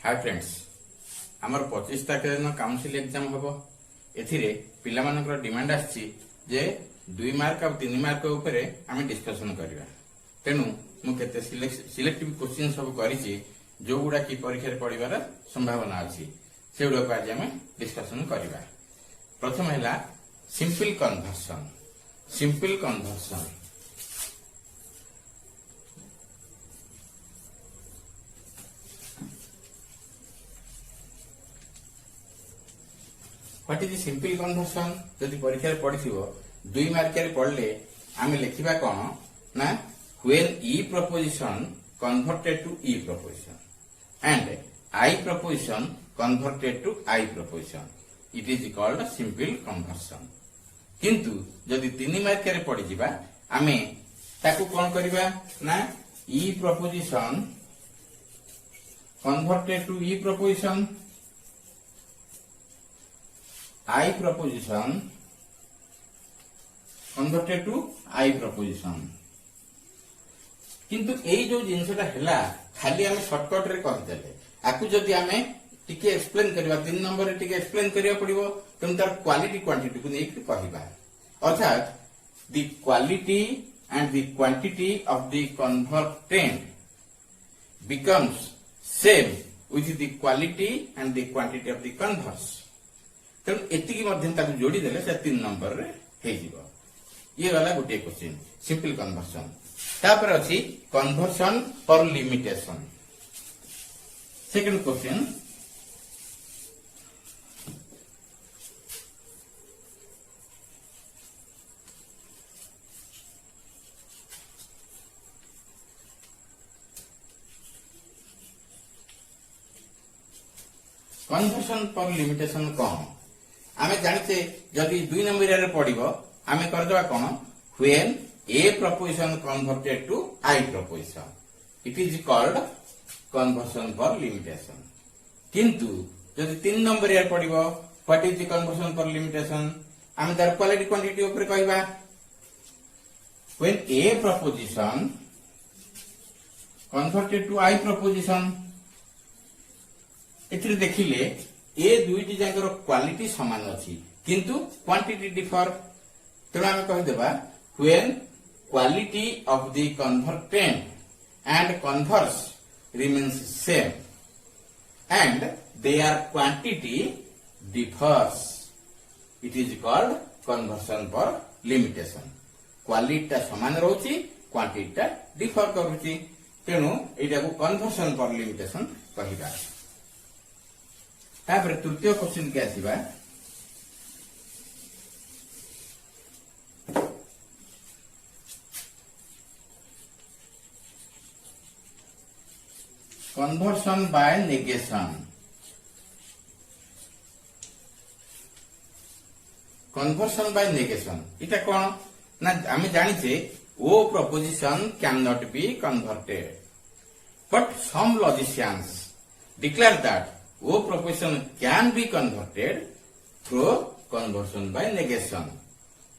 Hi friends, आमर 25 तारिख दिन काउंसिल एग्जाम हम एथिरे पिलामानकर डिमांड आछि जे 2 मार्क और 3 मार्क ऊपर आम डिस्कशन करवा। तेणु मुझे सिलेक्टिव क्वेश्चन सब करिछि जो गुडा की परीक्षा रे पड़िबार संभावना अछि से गुडा को आज आम डिस्कशन करवा। प्रथम हैला simple conversion. Simple conversion what is simple conversion. जदि परीक्षा रे पड़िथिबो 2 मार्क रे पड़ले आमे लिखिबा कोन ना when E proposition converted to E proposition and I proposition converted to I proposition it is called simple conversion. किंतु जदि 3 मार्क रे पड़ी जिबा आमे ताकू कोन करबा ना E proposition converted to E proposition I proposition converted to I proposition। किंतु एई जो जिनसटा हैला खाली आमे शॉर्टकट रे कहि देले आकु जदि आमे टिके एक्सप्लेन करबा 3 नंबर रे टिके एक्सप्लेन करिया पड़िबो तम तार क्वालिटी क्वांटिटी को नेक कहिबा। अर्थात the quality and the quantity of the convertend becomes same with the quality and the quantity of the converse। तेणु एतिकी मध्यम जोड़ी देले से 3 नंबर रे हे जीवो। ये वाला गोटे क्वेश्चन सिंपल कन्वर्सन। तापर अछि conversion for limitation. Second question conversion for limitation कौन आमे जानिते जदि 2 नंबर रे पड़िबो आमे कर देबा कोन when A proposition converted to I proposition it is called conversion for limitation. किंतु जदि 3 नंबर रे पड़िबो what is the conversion for limitation आमे तार क्वालिटी क्वांटिटी ऊपर कहबा when A proposition converted to I proposition. एथिरे देखिले ए दुईटी जाकर क्वालिटी समान अछि किंतु क्वांटिटी डिफर। तेणु आम कहीदेबा when quality of the convertend and converse remains same and their quantity differs it is called conversion for limitation. Quality समान रहउछि क्वांटिटी डिफर करूछि तेणु एटा को कन्वर्सन फॉर लिमिटेशन कहिबा। तापर तृतीय क्वेश्चन के आसीबा conversion by negation. Conversion by negation इटा कोन ना आमे जानिछे O proposition can not be converted but some logicians declare that O proposition can be converted through conversion by negation।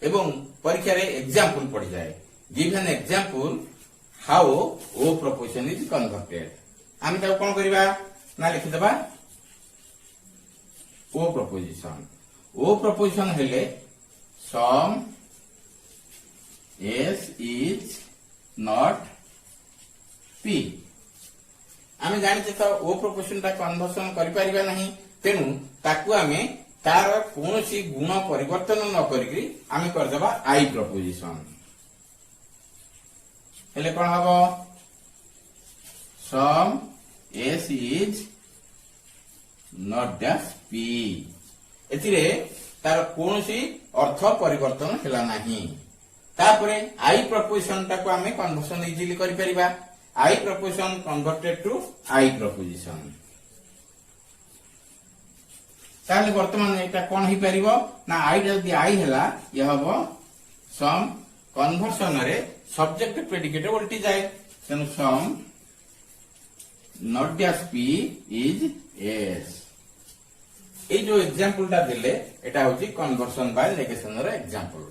एवं परीक्षा रे एग्जांपल पड़ जाए give an example how O proposition is converted। आम ताको कोन करबा ना लिखि देबा O proposition। O proposition हेले sum S is not P। आमे जानिते तो ओ प्रपोजिशन ता कन्वर्सन करि परिबा नहीं तेनु ताकू आमे तार कोनोसी गुण परिवर्तन न करिकरी आमे कर देबा आई प्रपोजिशन। हेले कोन हबो some S is not dash P. एथिरे तार कोनोसी अर्थ परिवर्तन हेला नहीं। तापरे आई प्रपोजिशन ताकू आमे कन्वर्सन इजीली करि परिबा। I proposition converted to I proposition। ताले वर्तमान एटा कोन ही परिबो ना I जदी I हैला ये हबो सम कन्वर्सन रे सब्जेक्ट प्रेडिकेट उल्टी जाए तेनु some not dash p is s। ए जो एग्जांपल ता देले एटा होची कन्वर्सन बाय नेगेशन रे एग्जांपल।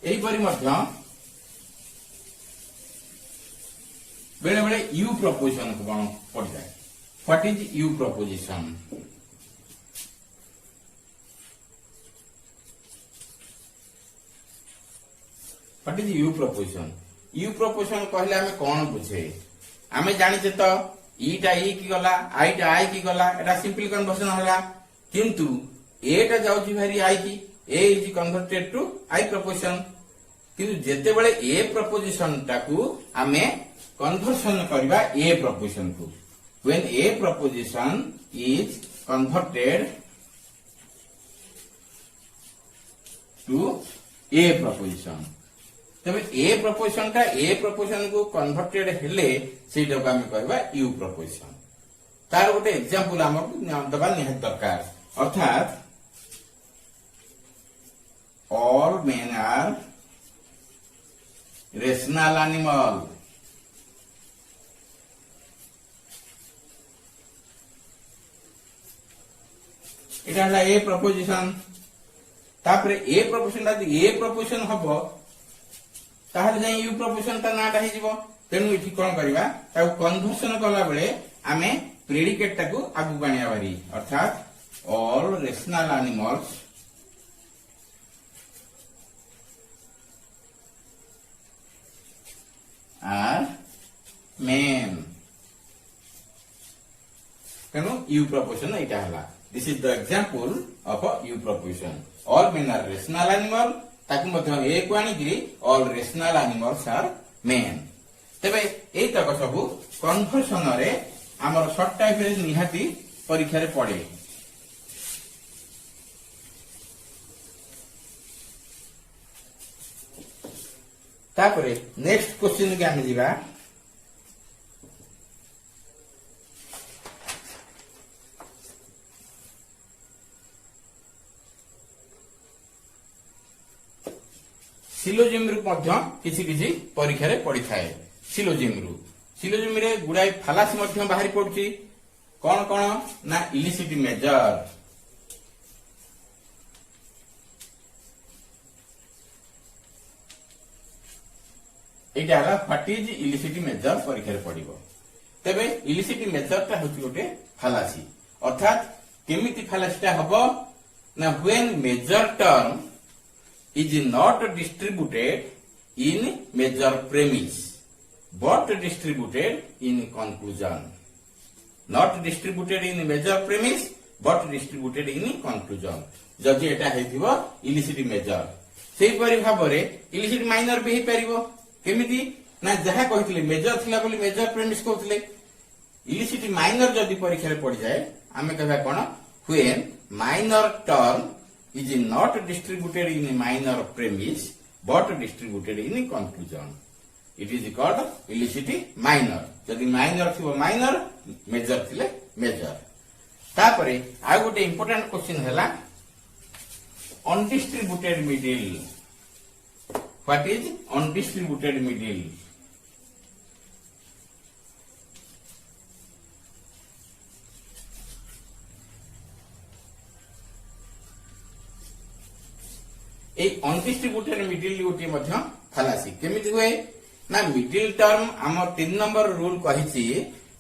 एई परि मध्य बेले बेले यू प्रपोजिशन को कौन पड़ जाए। What is you preposition? What is you preposition? You preposition कहले हमें कौन बुझे? आमे जानिचे तो ईटा ई की गला, आईटा आई की गला, एटा सिंपल कन्वर्सन होला। किंतु एटा जाउची भारी आई की, A is converted to I proposition. किंतु जेते बेले ए प्रपोजिशन टाकू आमे कन्वर्सन करबा ए प्रपोजिशन को, when a proposition is converted to a proposition, तबे ए प्रपोजिशन टा ए प्रपोजिशन को कन्वर्टेड हेले सेटा को आमे कहबा यू प्रपोजिशन। तार गोटे एग्जांपल हमको दबा निहात दरकार, अर्थात all men are rational animal। এটা হলো ए प्रपोजिशन। तापरे ए प्रपोजिशन ए प्रपोजिशन हबो ताहले जाई यू प्रपोजिशन ता नाटा हे जीवो। तेनु इठी कोन करबा, ताऊ कन्वर्सन कला बेले आमे प्रेडिकेट टाकू आगु बानिया बारी, अर्थात all rational animals are men. तेनु यू प्रपोजिशन एटा हला। This is the example of a U proposition. All men are rational animal, ताकि मतलब एक वाणी की all rational animals are men। तबे एई तक सब कन्वर्सन रे हमर शॉर्ट टाइप रे निहाती परीक्षा रे पड़े। तापरे नेक्स्ट क्वेश्चन के हम जीवा। सिलोजिम रु मध्य किसी किसी परीक्षा रे पड़ी थाए। सिलोजिम रे गुड़ाई फालासी मध्य बाहरी पड़ुची। कौन कौन ना इलिसिट मेजर, एटा हला व्हाट इज इलिसिट मेजर परीक्षा रे पड़िबो। तबे इलिसिट मेजर ता होची गोटे फालासी, अर्थात केमिति फालासी ता हबो ना when major term is not distributed in major premise but distributed in conclusion। not distributed in major premise but distributed in conclusion। जदि एटा हेतिबो इलिसिट मेजर, सेही परि भाबरे इलिसिट माइनर भी हे परिबो। केमिति ना जहा कहितले मेजर थिला बोली मेजर प्रेमिस कहतले, इलिसिट माइनर जदि परीक्षा रे पड़ जाए आमे कहबा कोन, when minor term is not distributed in minor premise but distributed in conclusion, it is called illicit minor। जदि minor थिबो minor, major थिले major। तापरे आ गोटे इंपोर्टेंट क्वेश्चन हैला undistributed middle। what is undistributed middle? A undistributed middle गोटे मध्य फालासी केमिति हुए ना, मिडिल टर्म आम 3 नंबर रूल कहिछि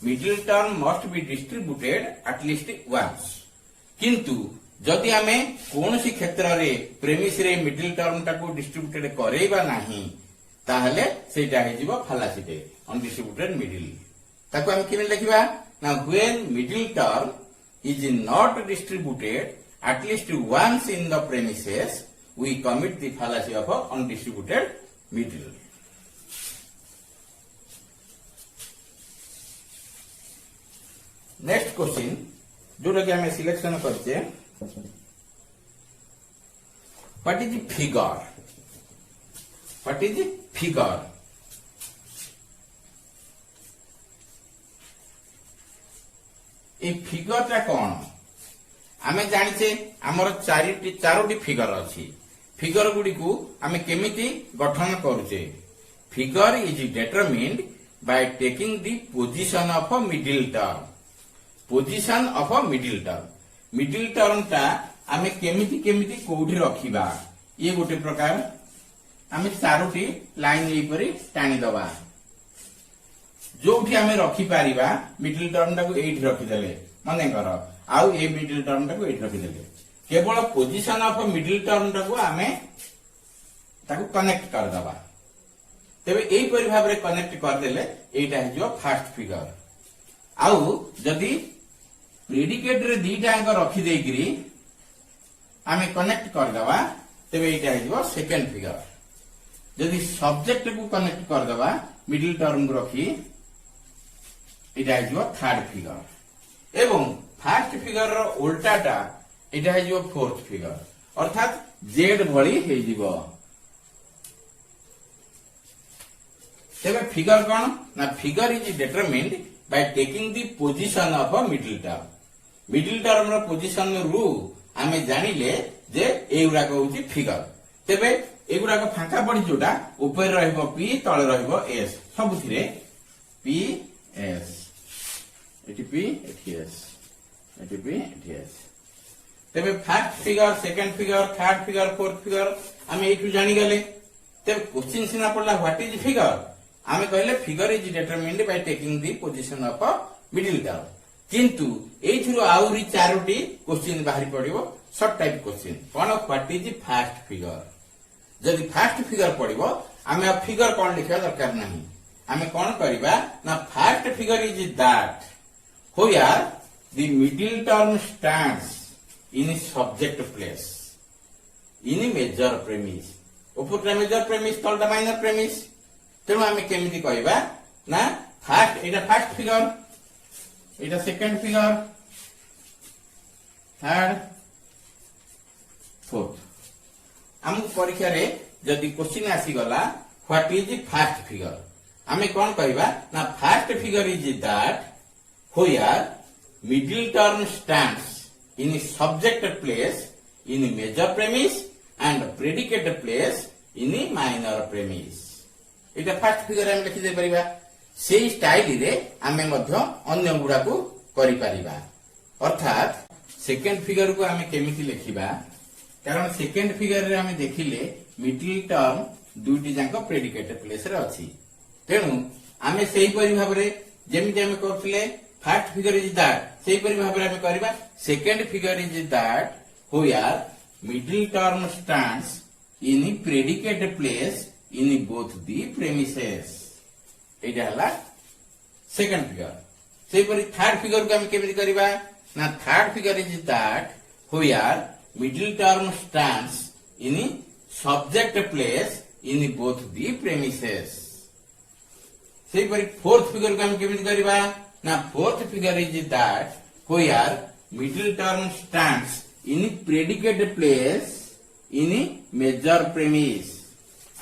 middle term must be distributed at least once. किंतु जदि आमे कोनोसी क्षेत्र रे प्रेमिस रे मिडिल टर्म टाको डिस्ट्रीब्यूटेड करेबा नाही ताहले सेटा हे जीवो फालासी टे अनडिस्ट्रीब्यूटेड मिडिल। ताको हम किने लिखिबा ना, when middle term is not distributed at least once in the premises we commit the fallacy of undistributed middle। Next question जोटा कि हमें सिलेक्शन करछे, what is figure? What is figure? ए फिगर टा कौन? आमे जानिछे हमर चारोटी फिगर अछि। फिगर गुडी को आमे केमिति गठन करूचे? Figure is determined by taking the position of middle term. Position of middle term, middle term टा आमे केमिति केमिति कोठी रखिबा, ये गोटे प्रकार आमे चारोटी लाइन एई परि टाणी दबा। जो आम रखिपार मिडिल टर्म टाक ये रखिदे मनकर आउ ए मिडिल टर्म टाक ये रखिदे केवल पोजिशन ऑफ मिडिल टर्म टाक आम कनेक्ट करदे तेरे यहीपरि भाव में कनेक्ट करदेले यहाँ फास्ट फिगर आउ जदि प्रेडिकेट रे दीटा रखिदे आम कनेक्ट करदे तेरे यहाँ सेकेंड फिगर जदि सब्जेक्ट को कनेक्ट करदे मिडिल टर्म को रखी यहाँ थर्ड फिगर एवं फास्ट फिगर उल्टाटा यहाँ फोर्थ फिगर अर्थात जेड भली हो तेरे फिगर कौन ना figure is determined by taking the position of middle term रो पोजिशन रु आमे जानिले जे एगुडा हूँ फिगर तेरे एगुडा फांका पड़ी जोटा ऊपर रहइबो पी तळे रहइबो एस सबुथिरे पी एस एटी पी एटी एस एटी पी एटी एस तेरे first figure second figure third figure fourth figure आमे एठु जानि गले तेरे क्वेश्चन सिना पड़ला व्हाट इज फिगर आमे कहले figure is determined by taking the position of middle term किंतु एथिरो आउरी चारोटी क्वेश्चन बाहरी पड़िबो सब टाइप क्वेश्चन कौन व्हाट इज फास्ट फिगर जदि फास्ट फिगर पड़िबो आमे फिगर कौन लिखा दरकार नहीं आमे कौन करिबा ना first figure is that where the middle term stands in subject place in major premise ऊपर मेजर प्रेमिस तलटा माइनर प्रेमिस तेणु आम केमी कहवा ना फास्ट एटा फास्ट फिगर एटा सेकेंड फिगर थर्ड फोर्थ आम परीक्षा रे जदि क्वेश्चन आसीगला व्हाट इज फास्ट फिगर आम कौन कहवा ना first figure is that where middle term stands in subject place in major premise and predicate place in minor premise Etah first figure आम लिखि दे परिबा सेही स्टाइल रे आमे मध्य अन्य गुडा को करि परिबा अर्थात सेकेंड फिगर को आमे केमिति लिखिबा कारण सेकेंड फिगर रे आमे देखिले मिडिल टर्म दुटी जांको प्रेडिकेट प्लेस रे अछि तेनु आमे सेही परि भाव रे जेमिति आमे करथिले फास्ट फिगर इज दैट सेही परि भाव रे आमे करबा second figure is that where middle term stands in predicate place in both the premises एटा हला सेकंड फिगर सेही परि थर्ड फिगर को हम केमिति करबा ना third figure is that where middle term stands in subject place in both the premises सेही परि फोर्थ फिगर को हम केमिति करबा ना fourth figure is that where middle term stands in predicate place in major premise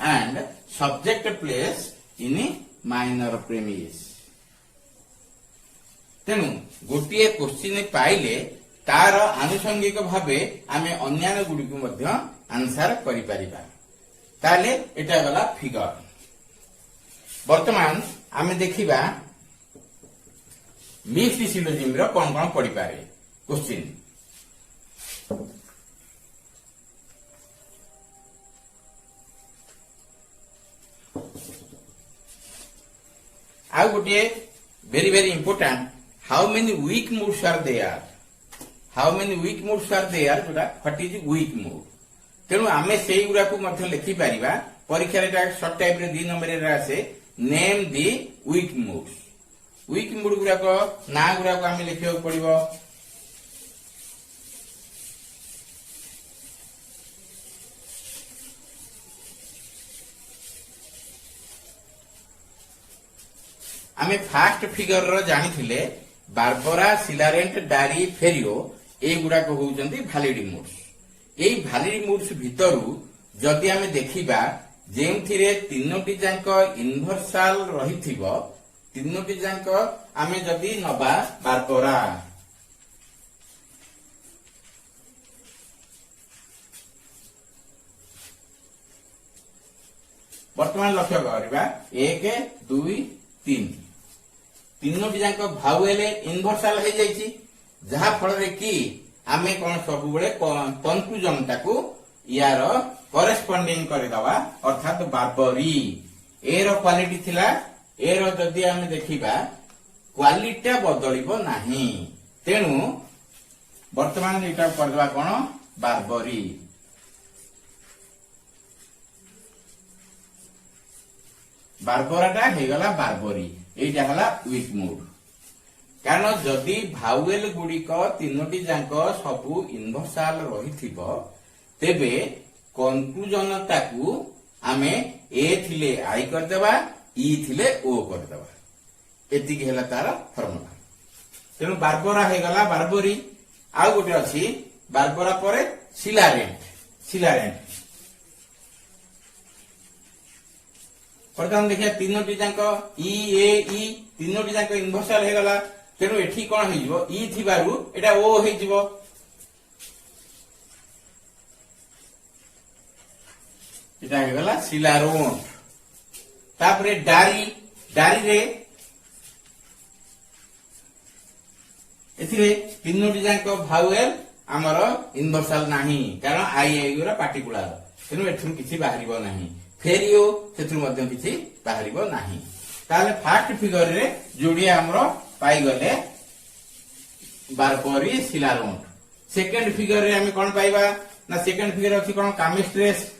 and subject place in minor premise तेणु गोटे question पाइले तार आनुषंगिक भावे आमे अन्यान्य गुडी को मध्य आंसर करि परिबा ताले एटा गला फिगर वर्तमान आमे देखिबा मिक्स्ड सिलोजिम रो कोन कोन पड़ी पारे question How gote very important how many weak moods are there how many weak moods are there जोटा what is weak mood तेणु आमे सेही गुडा को मध्य लिखि परिबा परीक्षा रे शॉर्ट टाइप रे 2 नंबर रे आसे नेम दी वीक मूड गुडा को ना गुडा को आमे लिखियो पड़िबो आमे फास्ट फिगर रो जानि थिले बारबरा सिलारेंट डारी फेरियो ए गुडा को होउचंती वैलिड मूड्स एई वैलिड मूड्स भितरु जदि आमे देखिबा जेमथिरे तीनोटी जांक इनवर्साल रहिथिबो तीनोटी जांक आमे जदि नबा बारबरा वर्तमान लक्ष्य करबा 1 2 3 तीनोटी जांक भावेले इनवर्साल हो जाइछि जहा फल रे कि आमे कोन सब बेले कंक्लूजन टाकू यार करेस्पोंडिंग कर दवा अर्थात बारबरी ए रो क्वालिटी थिला एरो जदि आम देखा क्वालिटी बदलिब नहीं तेणु वर्तमान यहाँ करदे कौन बारबरी बारबराटा होगला बारबरी यहीटा है वीक मूड कारण जदि भावेल गुड़िक तीनोटी जाक सबू इनभर्साल रही तेबे कंक्लूजन ताकू आमे ए थिले आई करदेबा ई थिले ओ करदेबा एतिकी है तार फर्मुला तेणु बारबरा होगला बारबरी आउ गोटे अच्छी बारबरा पर सिलारेंट बर्तमान देखिए तीनोटी जाक इ ए इ तीनोटी जाक इनभर्साल होगला तेणु एठी कौन हो इ थिबारु एटा ओ हो एटा होगला सिलारोन तापरे डारी डारी रे एथिरे तीनोटी जाक भावेल आमर इनभर्साल नाही कारण आई आई गुरा पार्टिकुलर तेणु एठुरु किछि बाहरिबो नाही फेरियो सेथुरु मध्यम किछि बाहरिबो नाही ताले फर्स्ट फिगर रे जोड़िया हमर पाई गले बारबरी सिलारोन सेकंड फिगर रे हम कोन पाइबा ना सेकंड फिगर अछि कोन कामिस्ट्रेस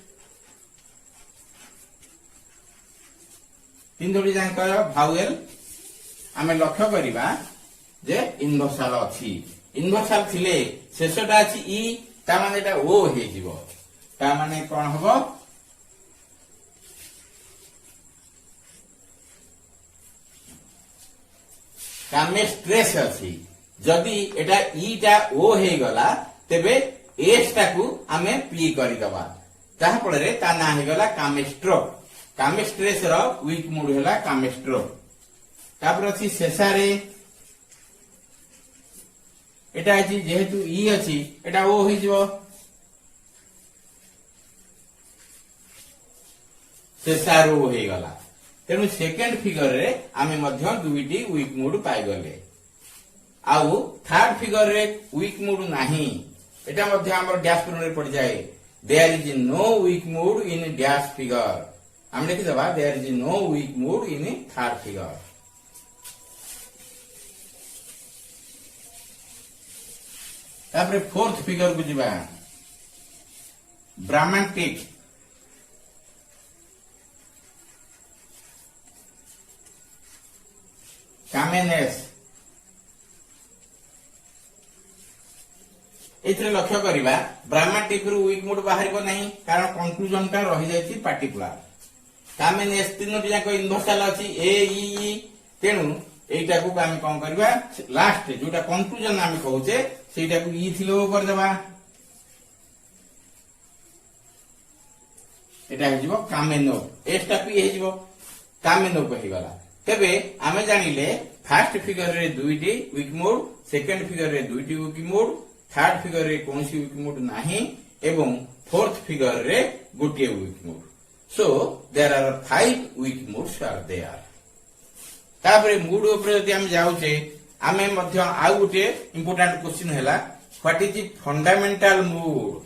तीनोटी जाक भावेल आमे लक्ष्य करिबा जे इनभर्साल अछि इनभर्साल थिले शेषटा अछि इ ता माने एटा ओ हे जिवो ता माने कोन हबो कामेस्ट्रेस अछि जदि एटा ईटा ओ हे गला तेबे एस टाकू आमे पी करि दबा ताहा फଳରେ ता ना हे गला कामेस्ट्रो कामेस्ट्रेस रो वीक मूड हैला कामेस्ट्रो तापर अछि शेषारे एटा अछि जेहेतु ई अछि एटा ओ होई जिवो शेषारो हे गला तेणु सेकेंड फिगर रे आमे मध्य दुईटी वीक मूड पाई गले आउ थर्ड फिगर रे वीक मूड नाही एटा मध्य हमर डैश रे पड़ जाए there is no weak mood in dash figure हम लिखि दबा there is no weak mood in third figure तापर फोर्थ फिगर को जिबा ब्राह्मणिक कामेनेस एथरे लक्ष्य करिबा ब्राह्मणिक रु वीक मूड बाहरिबो नहीं कारण कंक्लूजन ता रहि जायछि पार्टिकुलर कामेनेस तीनोटी जाक इनभर्साल अछि ए ई तेणु एटा को हम कोन करबा लास्ट जोटा कंक्लूजन हम कहूचे सेटा को ई थिलो कर देबा एटा हे जिवो कामेनो एटा पी हे जिवो कामेनो कहि गला तेबे आमे जानिले फर्स्ट फिगर रे दुईटी वीक मूड सेकंड फिगर रे दुईटी वीक मूड थर्ड फिगर रे कोनसी वीक मूड नाही एवं फोर्थ फिगर रे गोटे weak mood so there are 5 weak moods are there तापरे मूड ऊपर जदि हम जाउचे आमे मध्य आउ गोटे इंपोर्टेंट क्वेश्चन हैला what is fundamental mood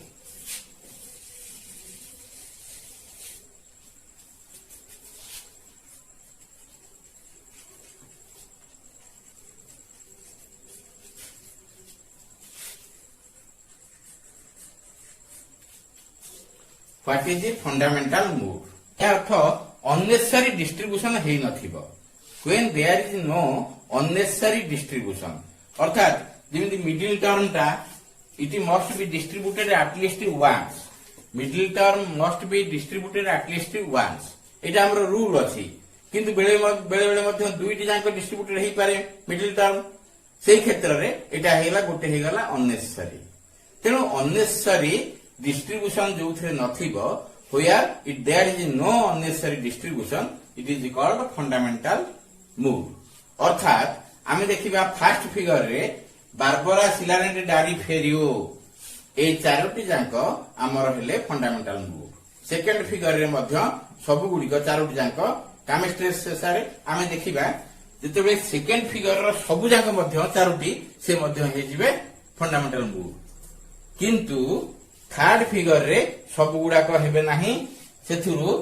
what is fundamental mood या अर्थ अननेसेसरी डिस्ट्रीब्यूशन हेई नथिबो when there is no unnecessary distribution अर्थात जेमिति मिडिल टर्म टा it must be distributed at least once middle term must be distributed at least once एटा हमर rule अछि किंतु बेले बेले मध्य दुईटी जांक डिस्ट्रीब्यूटेड हेई पारे मिडिल टर्म सेही क्षेत्र रे एटा हेला गोटे हेगला अननेसेसरी तेणु अननेसेसरी डिस्ट्रीब्यूशन जो थे नथिबो where if there is no unnecessary distribution it is called fundamental mood अर्थात आमे देखिबा फर्स्ट फिगर रे बारबरा सिलारेंट डारी फेरियो ए चारोटी जांक हमर हेले फंडामेंटल मूड सेकंड फिगर रे मध्य सब गुडी को चारोटी जांक कामेस्ट्रेस सारे आमे देखिबा जेतेबे सेकंड फिगर रो सब जांक मध्य चारोटी से मध्य हे जिवे फंडामेंटल मूड किंतु थर्ड फिगर रे सब गुडाक हेबे नाही सेथुरु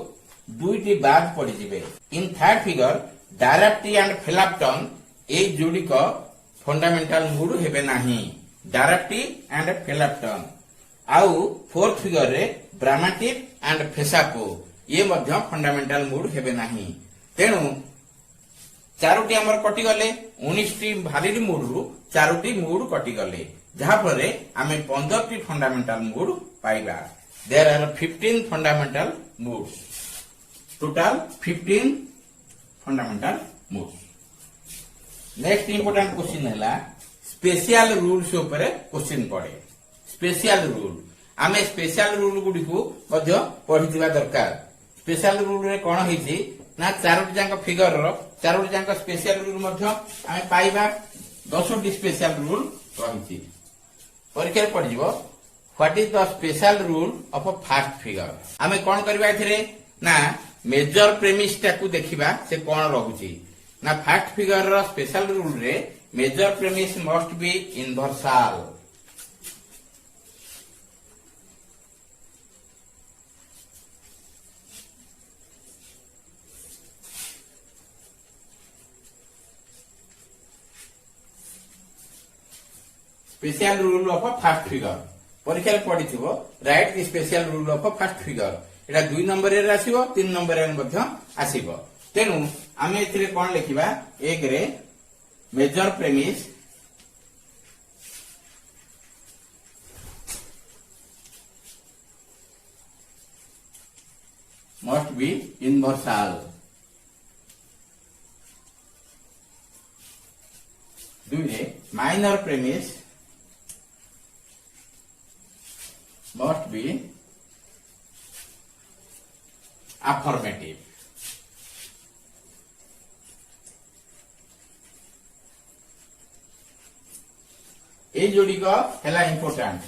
दुईटी बाद पड़ी जिवे in third figure Darapti and Felapton ए जोड़िक फंडामेंटल मूड हेबे नाही डायरेप्टी एंड फेलाप्टन आउ फोर्थ फिगर रे ब्रामाटिव एंड फेसापो ये मध्य फंडामेंटल मूड हेबे नाही तेणु चारोटी आमर कटि गले 19टी भारी मूड रु चारोटी मूड कटि गले जहा फल आमे 15टी फंडामेंटल मूड पाइबा there are 15 fundamental moods total 15 fundamental moods next important question है स्पेशल रूल्स ऊपर क्वेश्चन पड़े स्पेशल रूल आमे स्पेशल रूल गुडी को मध्य पढ़िथिबा दरकार स्पेशल रूल रे कोन होईची ना चारोटी जांक फिगर रो चारोटी जांक स्पेशल रूल मध्य आमे पाइबा 10टी स्पेशल रूल रहिची परीक्षा पड़ जिवो what is the special rule of a fast figure आमे कोन करबा एथिरे ना मेजर प्रेमिस टाकू देखिबा से कोन रहुची ना फास्ट फिगर रो स्पेशल रूल रे major premise must be universal special rule of first figure परीक्षा पढ़ी write the special rule of first figure एटा 2 नंबर रे आसीबो 3 नंबर रे मध्य आसीबो तेनु आमे एथिरे कोन लिखिबा एक रे major premise must be universal दुई minor premise must be affirmative ए जोड़ी को हेला इंपोर्टेंट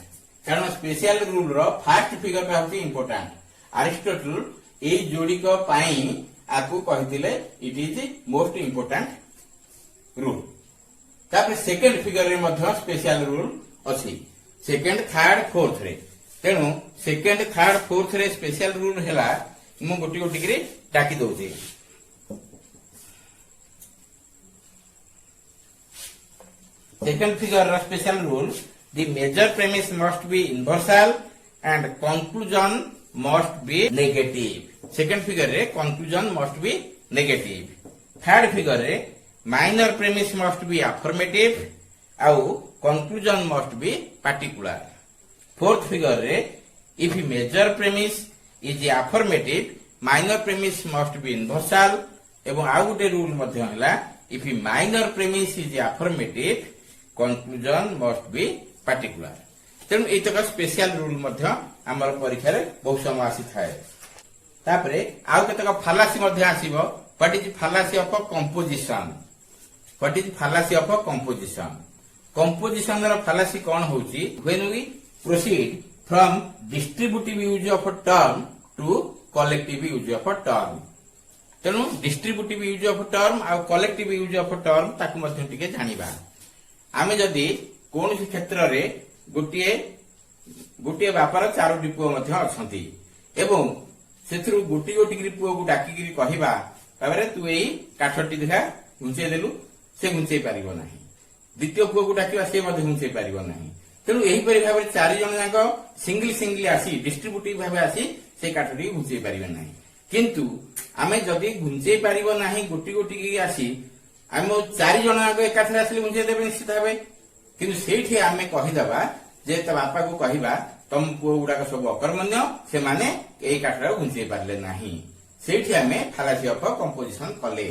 कारण स्पेशल रूल रो फास्ट फिगर का होती इंपोर्टेंट अरिस्टोटल ए जोड़ी को पाई आपको कहिथिले it is most important rule तापर सेकंड फिगर रे मध्य स्पेशल रूल अछि सेकंड थर्ड फोर्थ रे तेणु सेकेंड थर्ड फोर्थ रे स्पेशल रूल है मु गोटी गोटी करी डाकी दउची second figure special rule the major premise must be universal and conclusion must be negative second figure रे conclusion must be negative third figure रे minor premise must be affirmative आउ conclusion must be particular fourth figure रे if major premise is affirmative minor premise must be universal एवं आउ गोटे rule मध्य हला if minor premise is affirmative conclusion must be particular तेणु एतक special rule मध्य हमर परीक्षा रे बहुत समय आसी थाए तापरे आउ केतक फालासी मध्य आसीबो what is fallacy of composition what is fallacy of composition composition रो फालासी कोन होउची when we proceed from distributive use of a term to collective use of a term तेणु distributive use of a term आ collective use of a term ताकु मध्य टिके जानिबा आमे जदी कोनोसी क्षेत्र रे गोटिए गोटिए बापार चारोटी पुओ मध्य अछंती एवं सेथरु गोटी गोटी करी पुओ को डाकी करी कहिबा ताबरे तू एई काठटी देखा घुंचे देलु से घुंचे पारिबो नाही द्वितीय पुओ को डाकिबा से मध्य घुंचे पारिबो नाही तेणु यही भाव में 4 जन जाक सिंगल सिंगल आसी डिस्ट्रीब्यूटिव भाव आसी से काठटी घुंचे पारिबे नाही किंतु आमे जदी घुंचे पारिबो नाही गोटी गोटी की आसी आम 4 जन जाक एकाथरे आसी घुंचे देबे निश्चित भाव किंतु सेठी आमे कहिदबा जे त बापा को कहिबा तम पुओ गुडा सब अकर्मण्य से माने एई काठरा घुंचे पारले नाही सेठी आमे फालासी ऑफ कंपोजिशन कले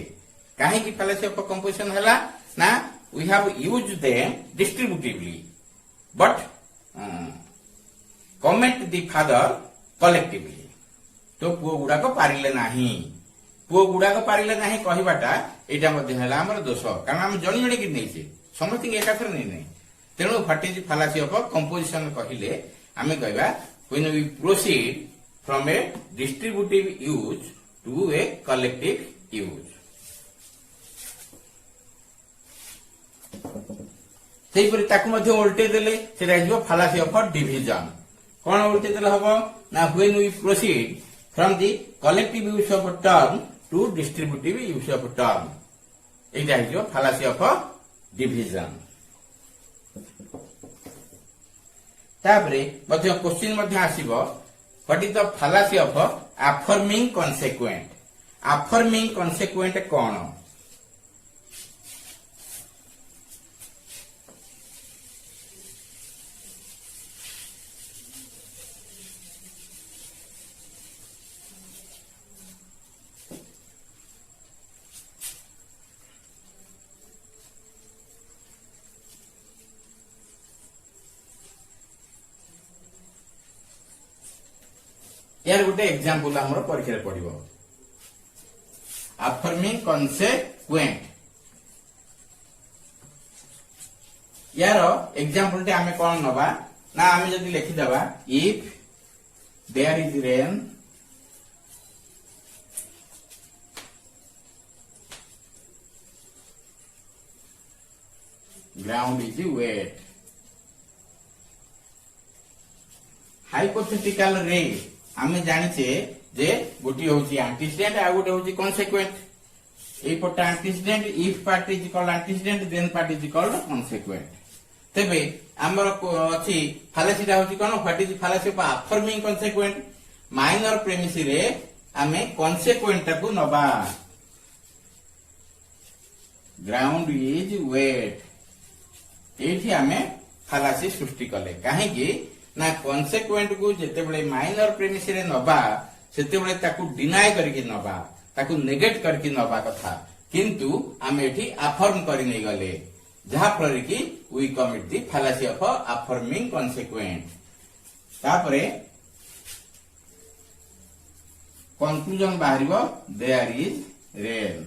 काहे की फालासी ऑफ कंपोजिशन हला ना we have used them distributively but comment the father collectively तो पुओ गुडा को पारिले नाही पुओ गुडा को पारिले नाही कहिबाटा एटा मध्ये हला हमर दोष कारण हम जणी जणी कि नैसे समस्त एकाथर नै नै तेणु what is fallacy of composition कहिले आमे कहबा when we proceed from a distributive use to a collective use उल्टे देले फालासी ऑफ डिविजन कौन उल्टे देले हम ना when we proceed from the collective use of term to distributive use of term এইটা হইjo fallacy of division। तापरे मध्य क्वेश्चन मध्य आसीबो what is the fallacy of affirming consequent। affirming consequent कोन? यार गोटे एग्जांपल हमर परीक्षा पड़िबो affirming consequent। यार एग्जांपल टे हमें कोन नबा ना हमें जदी लिखि दबा if there is rain ground is wet। Hypothetical रे आमे जानिछे जे गोटी होची एंटीसीडेंट आ गोटे होची कॉन्सिक्वेंट। ए पटा antecedent if part is called antecedent then part is called consequent. तबे हमर अछि fallacy ता होची कोन? What is fallacy of affirming consequent? Minor premise रे आमे कॉन्सिक्वेंट को नबा ग्राउंड इज वेट। एठी आमे fallacy सृष्टि कले काहे कि ना कॉन्सिक्वेंट को जेते बळे माइनर प्रेमिस रे नबा सेते बळे ताकू डिनाय करके नबा ताकू नेगेट करके नबा कथा किंतु आमे एठी अफर्म करि नै गले जहा फल कि we commit the fallacy of affirming consequent। तापरे कंक्लूजन बाहरिबो देयर इज रेन।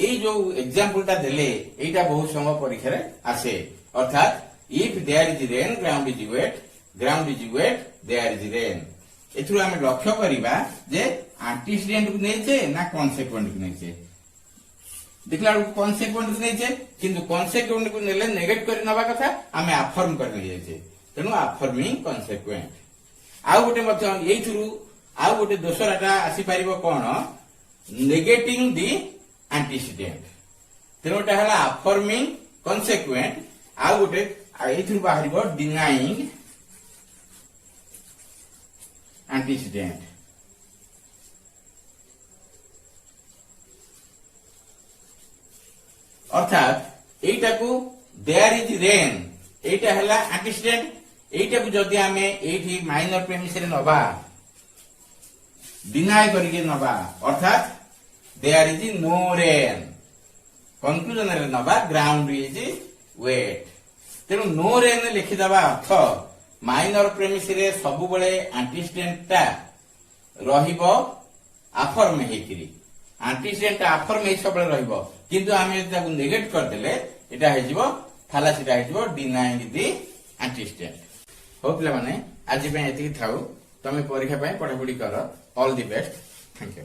ए जो एग्जांपल ता देले एटा बहुत समय परीक्षा रे आसे अर्थात if there is rain ground is wet there is rain। एथुर हम लक्ष्य करिबा जे एंटीसीडेंट को नै छे ना कॉन्सिक्वेंट को नै छे। देखला कॉन्सिक्वेंट को नै छे किंतु कॉन्सिक्वेंट को नेले नेगेट करि नबा कथा हमें अफर्म कर नै छे तेनु अफर्मिंग कॉन्सिक्वेंट। आ गोटे मध्य एथुरु आ गोटे दोसराटा आसी परिबो कोन? Negating the antecedent. तेनुटा हला अफर्मिंग कॉन्सिक्वेंट आ गोटे एथुरु बाहरिबो डिनाइंग एंटीसीडेंट। अर्थात एटा को देयर इज रेन एटा हला एंटीसीडेंट। एटा को जदी हमें एठी माइनर प्रेमिस रे नबा डिनाय करके नबा अर्थात there is no rain conclusion रे नबा ग्राउंड इज वेट। तेणु नो रेन लिखिदबा अर्थ माइनर प्रेमिस रे सब बळे एंटीसीडेंट ता रहिबो अफर्म हेकिरी एंटीसीडेंट अफर्म हे सब बळे रहिबो किंतु आमे ताकू नेगेट कर देले एटा हे जिवो fallacy ता हे जिवो डिनाइंग द एंटीसीडेंट। हो पिला माने आज पे एति थाउ तमे परीक्षा पय पढापढी कर all the best. Thank you.